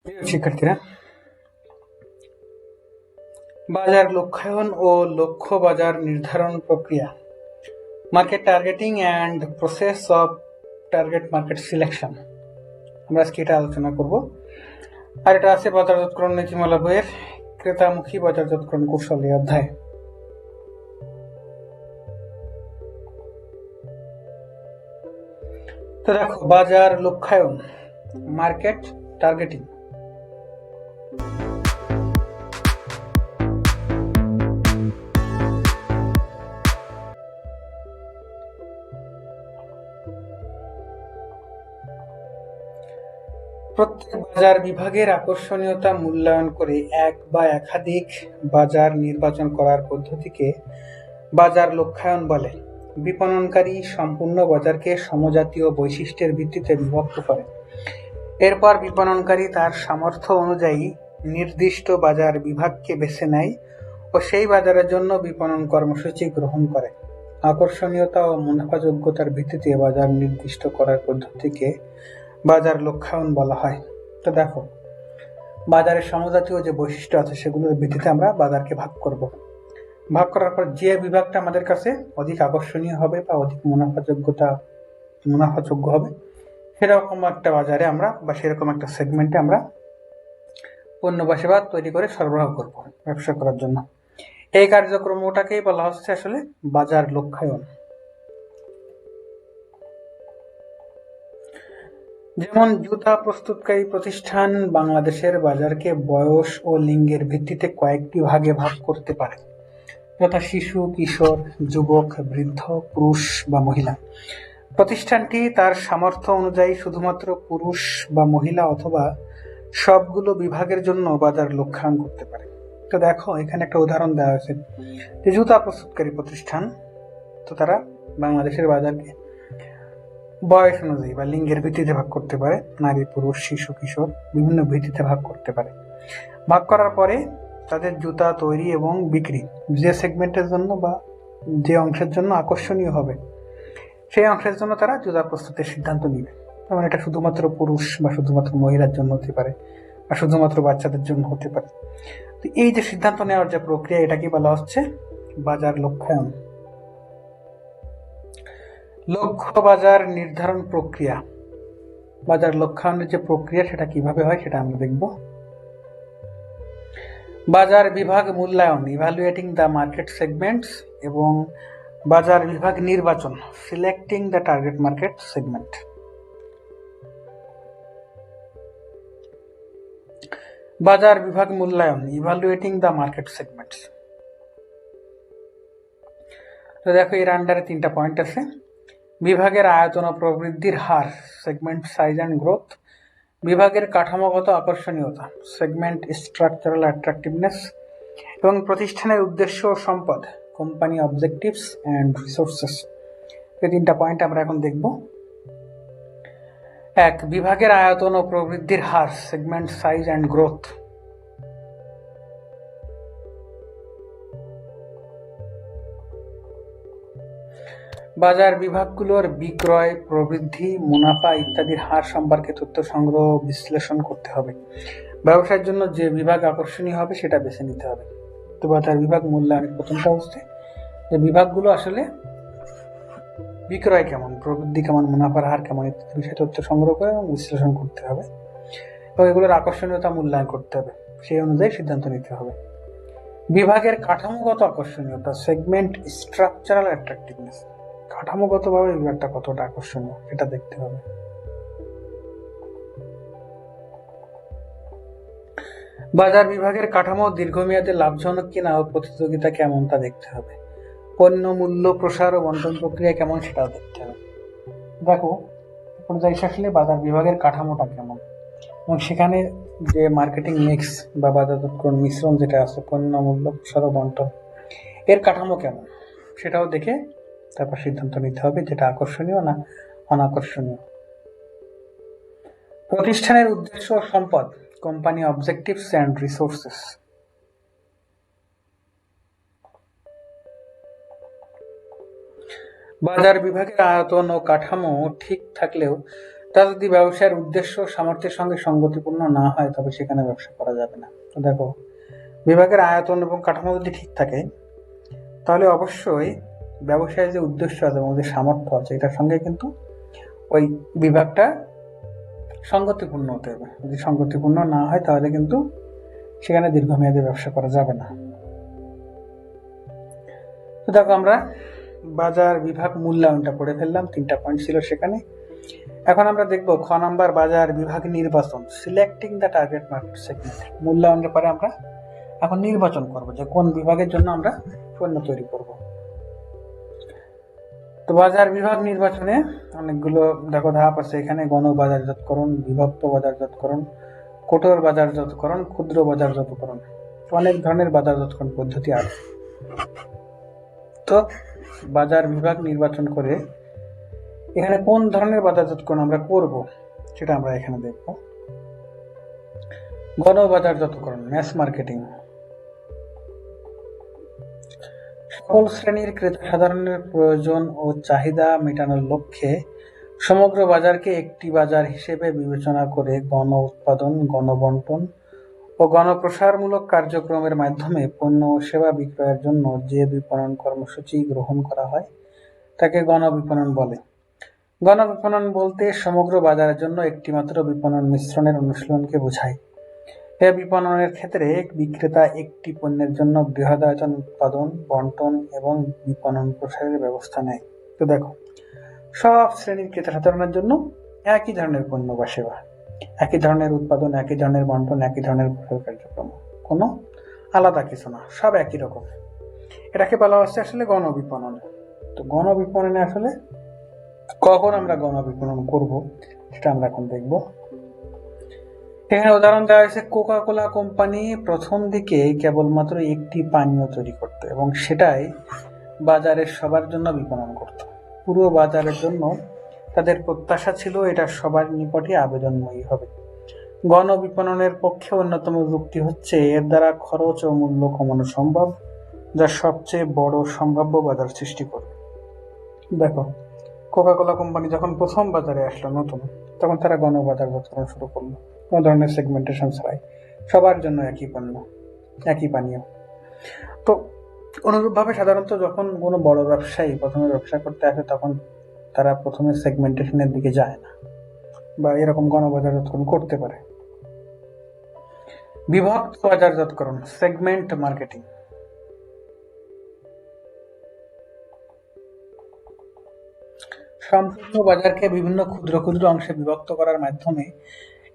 প্রিয় শিক্ষার্থীরা, বাজার লক্ষ্যায়ন ও লক্ষ্য বাজার নির্ধারণ প্রক্রিয়া, market targeting and process of target market selection, আমরা আজকে এটা আলোচনা করব। আর এটা আছে বাজারজাতকরণ নীতিমালা বইয়ের ক্রেতামুখী বাজারজাতকরণ কৌশল এই অধ্যায়। তো দেখো, বাজার লক্ষ্যায়ন, মার্কেট টার্গেটিং। প্রত্যেক বাজার বিভাগের আকর্ষণীয়তা মূল্যায়ন করে এক বা একাধিক বাজার নির্বাচন করার পদ্ধতিকে বাজার লক্ষ্যায়ন বলে। বিপণনকারী সম্পূর্ণ বাজারকে সমজাতীয় বৈশিষ্ট্যের ভিত্তিতে বিভক্ত করে। এরপর বিপণনকারী তার সামর্থ্য অনুযায়ী নির্দিষ্ট বাজার বিভাগকে বেছে নেয় ও সেই বাজারের জন্য বিপণন কর্মসূচি গ্রহণ করে। আকর্ষণীয়তা ও মুনাফাযোগ্যতার ভিত্তিতে বাজার নির্দিষ্ট করার পদ্ধতিকে বাজার লক্ষ্যায়ন বলা হয়। তো দেখো, বাজারের সমজাতীয় যে বৈশিষ্ট্য আছে সেগুলোর ভিত্তিতে আমরা বাজারকে ভাগ করব। ভাগ করার পর যে বিভাগটা আমাদের কাছে অধিক আকর্ষণীয় হবে বা অধিক মুনাফাযোগ্য হবে, সেরকম একটা বাজারে আমরা বা সেরকম একটা সেগমেন্টে আমরা পণ্য বা সেবা তৈরি করে সরবরাহ করব ব্যবসা করার জন্য। এই কার্যক্রমটাকেই বলা হচ্ছে আসলে বাজার লক্ষ্যায়ন। যেমন জুতা প্রস্তুতকারী প্রতিষ্ঠান বাংলাদেশের বাজারকে বয়স ও লিঙ্গের ভিত্তিতে কয়েকটি ভাগে ভাগ করতে পারে, যথা শিশু, কিশোর, যুবক, বৃদ্ধ, পুরুষ বা মহিলা। প্রতিষ্ঠানটি তার সামর্থ্য অনুযায়ী শুধুমাত্র পুরুষ বা মহিলা অথবা সবগুলো বিভাগের জন্য বাজার লক্ষ্যায়ন করতে পারে। তো দেখো, এখানে একটা উদাহরণ দেওয়া হয়েছে যে জুতা প্রস্তুতকারী প্রতিষ্ঠান, তো তারা বাংলাদেশের বাজারকে বয়স অনুযায়ী বা লিঙ্গের ভিত্তিতে ভাগ করতে পারে, নারী, পুরুষ, শিশু, কিশোর বিভিন্ন ভিত্তিতে ভাগ করতে পারে। ভাগ করার পরে তাদের জুতা তৈরি এবং বিক্রি যে সেগমেন্টের জন্য বা যে অংশের জন্য আকর্ষণীয় হবে সেই অংশের জন্য তারা জুতা প্রস্তুতের সিদ্ধান্ত নিবে। যেমন এটা শুধুমাত্র পুরুষ বা শুধুমাত্র মহিলার জন্য হতে পারে বা শুধুমাত্র বাচ্চাদের জন্য হতে পারে। তো এই যে সিদ্ধান্ত নেওয়ার যে প্রক্রিয়া, এটাকে বলা হচ্ছে বাজার লক্ষ্যায়ন। লক্ষ্য বাজার নির্ধারণ প্রক্রিয়া, বাজার লক্ষ্যায়নের যে প্রক্রিয়া সেটা কিভাবে হয় সেটা আমরা দেখব। বাজার বিভাগ মূল্যায়ন, ইভালুয়েটিং দ্য মার্কেট সেগমেন্টস, এবং বাজার বিভাগ নির্বাচন, selecting the target market segment. বাজার বিভাগ মূল্যায়ন, ইভালুয়েটিং দ্য মার্কেট সেগমেন্টস। তো দেখো, এর আন্ডারে 3টা পয়েন্ট আছে। বিভাগের আয়তন ও প্রবৃদ্ধির হার, সেগমেন্ট সাইজ অ্যান্ড গ্রোথ। বিভাগের কাঠামোগত আকর্ষণীয়তা, সেগমেন্ট স্ট্রাকচারাল অ্যাট্রাকটিভনেস। এবং প্রতিষ্ঠানের উদ্দেশ্য ও সম্পদ, কোম্পানি অবজেক্টিভস অ্যান্ড রিসোর্সেস। এই 3টা পয়েন্ট আমরা এখন দেখব। 1. বিভাগের আয়তন ও প্রবৃদ্ধির হার, সেগমেন্ট সাইজ অ্যান্ড গ্রোথ। বাজার বিভাগগুলোর বিক্রয়, প্রবৃদ্ধি, মুনাফা ইত্যাদির হার সম্পর্কে তথ্য সংগ্রহ বিশ্লেষণ করতে হবে। ব্যবসার জন্য যে বিভাগ আকর্ষণীয় হবে সেটা বেছে নিতে হবে। তো বাজার বিভাগ মূল্যায়নের প্রথমটা হচ্ছে যে বিভাগগুলো আসলে বিক্রয় কেমন, প্রবৃদ্ধি কেমন, মুনাফার হার কেমন ইত্যাদি বিষয়ে তথ্য সংগ্রহ করে এবং বিশ্লেষণ করতে হবে এবং এগুলোর আকর্ষণীয়তা মূল্যায়ন করতে হবে, সেই অনুযায়ী সিদ্ধান্ত নিতে হবে। বিভাগের কাঠামোগত আকর্ষণীয়তা, সেগমেন্ট স্ট্রাকচারাল অ্যাট্রাকটিভনেস। কাঠামোগতভাবে বিভাগটা কতটা আকর্ষণীয় এটা দেখতে হবে। বাজার বিভাগের কাঠামো দীর্ঘমেয়াদে লাভজনক কিনা ও প্রতিযোগিতা কেমন তা দেখতে হবে। পণ্য মূল্য প্রসার ও বন্টন প্রক্রিয়া কেমন সেটাও দেখতে হবে। দেখো, পর্যায়ে আসলে বাজার বিভাগের কাঠামোটা কেমন এবং সেখানে যে মার্কেটিং মিক্স বা বাজারজাতকরণ মিশ্রণ যেটা আছে, পণ্য মূল্য প্রসার ও বন্টন, এর কাঠামো কেমন সেটাও দেখে তারপর সিদ্ধান্ত নিতে হবে যেটা আকর্ষণীয় না অনাকর্ষণীয়। প্রতিষ্ঠানের উদ্দেশ্য ও সম্পদ, কোম্পানি অবজেক্টিভস অ্যান্ড রিসোর্সেস। বাজার বিভাগের আয়তন ও কাঠামো ঠিক থাকলেও তা যদি ব্যবসায়ের উদ্দেশ্য ও সামর্থ্যের সঙ্গে সঙ্গতিপূর্ণ না হয় তবে সেখানে ব্যবসা করা যাবে না। তো দেখো, বিভাগের আয়তন এবং কাঠামো যদি ঠিক থাকে তাহলে অবশ্যই ব্যবসায়ের যে উদ্দেশ্য আছে এবং যে সামর্থ্য আছে এটার সঙ্গে কিন্তু ওই বিভাগটা সঙ্গতিপূর্ণ হতে হবে। যদি সঙ্গতিপূর্ণ না হয় তাহলে কিন্তু সেখানে দীর্ঘমেয়াদী ব্যবসা করা যাবে না। তো দেখো, আমরা বাজার বিভাগ মূল্যায়নটা পড়ে ফেললাম, 3টা পয়েন্ট ছিল সেখানে। এখন আমরা দেখবো খ নাম্বার বাজার বিভাগ নির্বাচন, selecting the target market segment. মূল্যায়নের পরে আমরা এখন নির্বাচন করব যে কোন বিভাগের জন্য আমরা পণ্য তৈরি করব। তো বাজার বিভাগ নির্বাচনে অনেকগুলো দেখো ধাপ আছে এখানে। গণ বাজারজাতকরণ, বিভক্ত বাজারজাতকরণ, কঠোর বাজারজাতকরণ, ক্ষুদ্র বাজারজাতকরণ, অনেক ধরনের বাজারজাতকরণ পদ্ধতি আছে। তো বাজার বিভাগ নির্বাচন করে এখানে কোন ধরনের বাজারজাতকরণ আমরা করব সেটা আমরা এখানে দেখব। গণ বাজারজাতকরণ, ম্যাস মার্কেটিং। সকল শ্রেণীর ক্রেতা সাধারণের প্রয়োজন ও চাহিদা মেটানোর লক্ষ্যে সমগ্র বাজারকে একটি বাজার হিসেবে বিবেচনা করে গণ উৎপাদন, গণবন্টন ও গণপ্রসারমূলক কার্যক্রমের মাধ্যমে পণ্য ও সেবা বিক্রয়ের জন্য যে বিপণন কর্মসূচি গ্রহণ করা হয় তাকে গণবিপণন বলে। গণবিপণন বলতে সমগ্র বাজারের জন্য একটিমাত্র বিপণন মিশ্রণের অনুশীলনকে বোঝায়। এ বিপণনের ক্ষেত্রে বিক্রেতা একটি পণ্যের জন্য বৃহদায়তন উৎপাদন, বন্টন এবং বিপণন প্রসারের ব্যবস্থা নেয়। তো দেখো, সব শ্রেণীর ক্রেতা সাধারণের জন্য একই ধরনের পণ্য বা সেবা, একই ধরনের উৎপাদন, একই ধরনের বন্টন, একই ধরনের প্রসার কার্যক্রম, কোনো আলাদা কিছু না, সব একই রকম। এটাকে বলা হচ্ছে আসলে গণবিপণন। তো গণবিপণনে আসলে কখন আমরা গণবিপণন করব সেটা আমরা এখন দেখব। এখানে উদাহরণ দেওয়া হয়েছে, কোকা কোলা কোম্পানি প্রথম দিকে কেবলমাত্র একটি পানীয় তৈরি করত এবং সেটাই বাজারের সবার জন্য বিপণন করত। পুরো বাজারের জন্য তাদের প্রত্যাশা ছিল এটা সবার নিকটে আবেদনময়ী হবে। গণবিপণনের পক্ষে অন্যতম যুক্তি হচ্ছে এর দ্বারা খরচ ও মূল্য কমানো সম্ভব, যা সবচেয়ে বড় সম্ভাব্য বাজার সৃষ্টি করবে। দেখো, কোকা কোলা কোম্পানি যখন প্রথম বাজারে আসলো নতুন, তখন তারা গণবাজারজাতকরণ শুরু করলো কোনো ধরনের সেগমেন্টেশন ছাড়াই, সবার জন্য একই পণ্য, একই পানীয়। তো অনুরূপভাবে সাধারণত যখন কোনো বড় ব্যবসায়ী প্রথমে ব্যবসা করতে আসে তখন তারা প্রথমে সেগমেন্টেশনের দিকে যায় না বা এরকম গণবাজারজাতকরণ করতে পারে। বিভক্ত বাজারজাতকরণ, সেগমেন্ট মার্কেটিং। সম্পূর্ণ বাজারকে বিভিন্ন ক্ষুদ্র ক্ষুদ্র অংশে বিভক্ত করার মাধ্যমে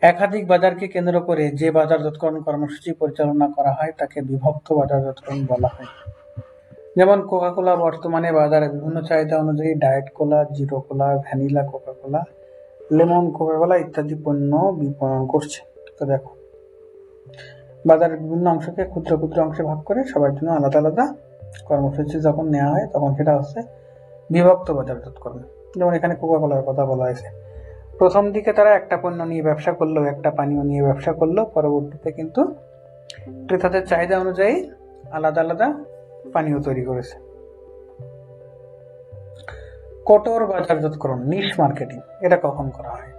একাধিক বাজারকে কেন্দ্র করে যে বাজারজাতকরণ কর্মসূচি পরিচালনা করা হয় তাকে বিভক্ত বাজারজাতকরণ বলা হয়। যেমন কোকা কোলা বর্তমানে বাজারে বিভিন্ন চাহিদা অনুযায়ী diet cola, zero cola, vanilla Coca Cola, lemon Coca Cola ইত্যাদি পণ্য বিপণন করছে। তো দেখো, বাজারের বিভিন্ন অংশকে ক্ষুদ্র ক্ষুদ্র অংশে ভাগ করে সবার জন্য আলাদা আলাদা কর্মসূচি যখন নেওয়া হয় তখন সেটা হচ্ছে বিভক্ত বাজারজাতকরণ। যেমন এখানে কোকা কোলার কথা বলা হয়েছে, প্রথম দিকে তারা একটা পণ্য নিয়ে ব্যবসা করলো, একটা পানীয় নিয়ে ব্যবসা করলো, পরবর্তীতে কিন্তু ক্রেতাদের চাহিদা অনুযায়ী আলাদা আলাদা পানীয় তৈরি করেছে। কঠোর বাজারজাতকরণ, নিশ মার্কেটিং, এটা কখন করা হয়?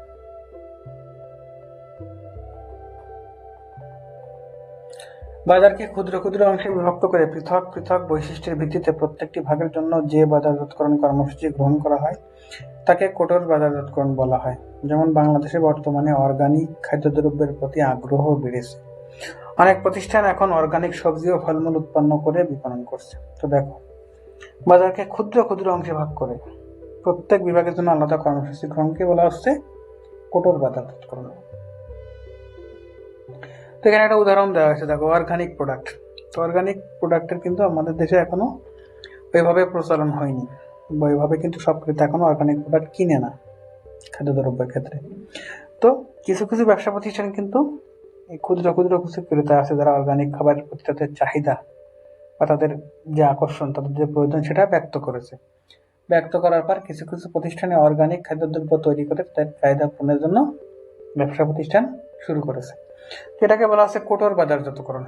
বাজারকে ক্ষুদ্র ক্ষুদ্র অংশে বিভক্ত করে পৃথক পৃথক বৈশিষ্ট্যের ভিত্তিতে প্রত্যেকটি ভাগের জন্য যে বাজারজাতকরণ কর্মসূচি গ্রহণ করা হয় তাকে কঠোর বাজারজাতকরণ বলা হয়। যেমন বাংলাদেশে বর্তমানে অর্গানিক খাদ্যদ্রব্যের প্রতি আগ্রহ বেড়েছে, অনেক প্রতিষ্ঠান এখন অর্গানিক সবজি ও ফলমূল উৎপন্ন করে বিপণন করছে। তো দেখো, বাজারকে ক্ষুদ্র ক্ষুদ্র অংশে ভাগ করে প্রত্যেক বিভাগের জন্য আলাদা কর্মসূচি গ্রহণকে বলা হচ্ছে কঠোর বাজারজাতকরণ। তো এখানে একটা উদাহরণ দেওয়া হয়েছে, দেখো, অর্গানিক প্রোডাক্ট। তো অর্গানিক প্রোডাক্টের কিন্তু আমাদের দেশে এখনো ওইভাবে প্রচলন হয়নি, বা ওইভাবে কিন্তু সব ক্রেতা এখনো অর্গানিক প্রোডাক্ট কিনে না খাদ্যদ্রব্যের ক্ষেত্রে। তো কিছু কিছু ব্যবসা প্রতিষ্ঠান কিন্তু এই ক্ষুদ্র ক্ষুদ্র কিছু ক্রেতা আছে যারা অর্গানিক খাবারের প্রতি তাদের চাহিদা বা তাদের যে আকর্ষণ, তাদের যে প্রয়োজন সেটা ব্যক্ত করেছে। ব্যক্ত করার পর কিছু কিছু প্রতিষ্ঠানে অর্গানিক খাদ্যদ্রব্য তৈরি করে তাদের চাহিদা পূরণের জন্য ব্যবসা প্রতিষ্ঠান শুরু করেছে। এটাকে বলা হচ্ছে কঠোর বাজারজাতকরণ,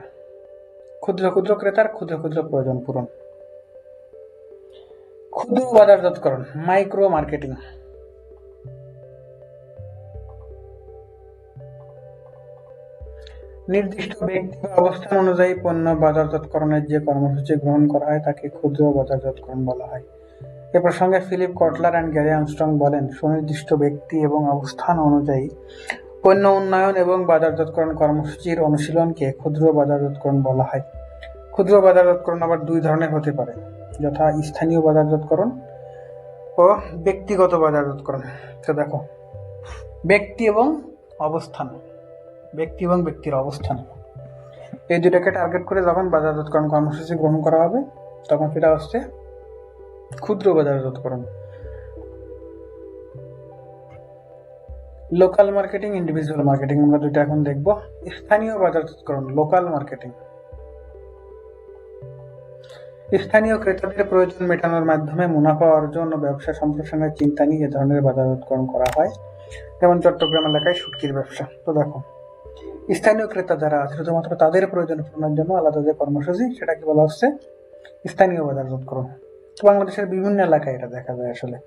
ক্ষুদ্র ক্ষুদ্র ক্রেতার ক্ষুদ্র ক্ষুদ্র প্রয়োজন পূরণ। ক্ষুদ্র বাজারজাতকরণ, মাইক্রো মার্কেটিং। নির্দিষ্ট ব্যক্তি বা অবস্থান অনুযায়ী পণ্য বাজারজাতকরণের যে কর্মসূচি গ্রহণ করা হয় তাকে ক্ষুদ্র বাজারজাতকরণ বলা হয়। এ প্রসঙ্গে Philip Kotler and Gary Armstrong বলেন, সুনির্দিষ্ট ব্যক্তি এবং অবস্থান অনুযায়ী পণ্য উন্নয়ন এবং বাজারজাতকরণ কর্মসূচির অনুশীলনকে ক্ষুদ্র বাজারজাতকরণ বলা হয়। ক্ষুদ্র বাজারজাতকরণ আবার দুই ধরনের হতে পারে, যথা স্থানীয় বাজারজাতকরণ ও ব্যক্তিগত বাজারজাতকরণ। তো দেখো, ব্যক্তি এবং অবস্থান, ব্যক্তি এবং ব্যক্তির অবস্থান, এই দুটাকে টার্গেট করে যখন বাজারজাতকরণ কর্মসূচি গ্রহণ করা হবে তখন সেটা হচ্ছে ক্ষুদ্র বাজারজাতকরণ। লোকাল মার্কেটিং, ইন্ডিভিজুয়াল মার্কেটিং, আমরা দুইটা এখন দেখব। স্থানীয় বাজারজাতকরণ, লোকাল মার্কেটিং, স্থানীয় ক্রেতাদের প্রয়োজন মেটানোর মাধ্যমে মুনাফা অর্জন ও ব্যবসা সম্প্রসারণের চিন্তা নিয়ে এ ধরনের বাজারজাতকরণ করা হয়, যেমন চট্টগ্রাম এলাকায় শুটকির ব্যবসা। তো দেখো, স্থানীয় ক্রেতা যারা আছে শুধুমাত্র তাদের প্রয়োজন পূরণের জন্য আলাদা যে কর্মসূচি সেটাকে বলা হচ্ছে স্থানীয় বাজারজাতকরণ। তো বাংলাদেশের বিভিন্ন এলাকায় এটা দেখা যায়। আসলে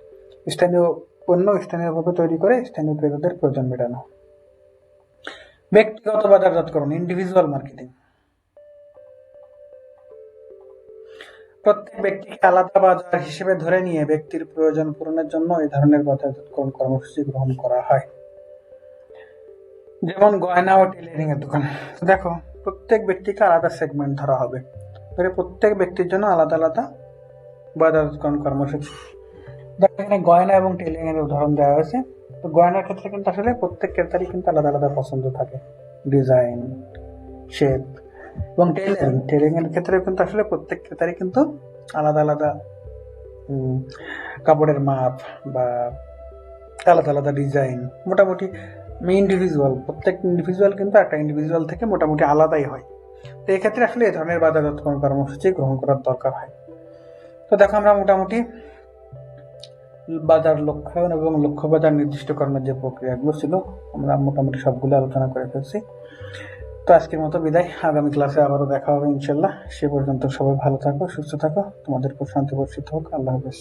স্থানীয় পণ্য স্থানীয়ভাবে তৈরি করে স্থানীয় ক্রেতাদের প্রয়োজন মেটানো। ব্যক্তিগত বাজারজাতকরণ, ইন্ডিভিজুয়াল মার্কেটিং, প্রত্যেক ব্যক্তিকে আলাদা বাজার হিসেবে ধরে নিয়ে ব্যক্তির প্রয়োজন পূরণের জন্য এই ধরনের বাজারজাতকরণ কর্মসূচি গ্রহণ করা হয়, যেমন গয়না ও টেলারিং এর দোকান। দেখো, প্রত্যেক ব্যক্তিকে আলাদা সেগমেন্ট ধরা হবে, প্রত্যেক ব্যক্তির জন্য আলাদা আলাদা বাজারজাতকরণ কর্মসূচি। দেখো, এখানে গয়না এবং টেলারিং এর উদাহরণ দেওয়া হয়েছে। তো গয়নার ক্ষেত্রে কিন্তু আসলে প্রত্যেক ক্রেতারই কিন্তু আলাদা আলাদা পছন্দ থাকে, ডিজাইন, শেপ, এবং টেলারিং এর ক্ষেত্রে কিন্তু আসলে প্রত্যেক ক্রেতারই কিন্তু আলাদা আলাদা কাপড়ের মাপ বা আলাদা আলাদা ডিজাইন, মোটামুটি ইন্ডিভিজুয়াল, প্রত্যেক ইন্ডিভিজুয়াল কিন্তু একটা ইন্ডিভিজুয়াল থেকে মোটামুটি আলাদাই হয়। তো এক্ষেত্রে আসলে এই ধরনের বাজারজাতকরণ কর্মসূচি গ্রহণ করার দরকার হয়। তো দেখো, আমরা মোটামুটি বাজার লক্ষ্যায়ন এবং লক্ষ্য বাজার নির্দিষ্টকরণের যে প্রক্রিয়াগুলো ছিল আমরা মোটামুটি সবগুলো আলোচনা করে ফেলছি। তো আজকের মতো বিদায়, আগামী ক্লাসে আবারও দেখা হবে ইনশাল্লাহ। সে পর্যন্ত সবাই ভালো থাকো, সুস্থ থাকো, তোমাদের উপর শান্তি বর্ষিত হোক। আল্লাহ হাফেজ।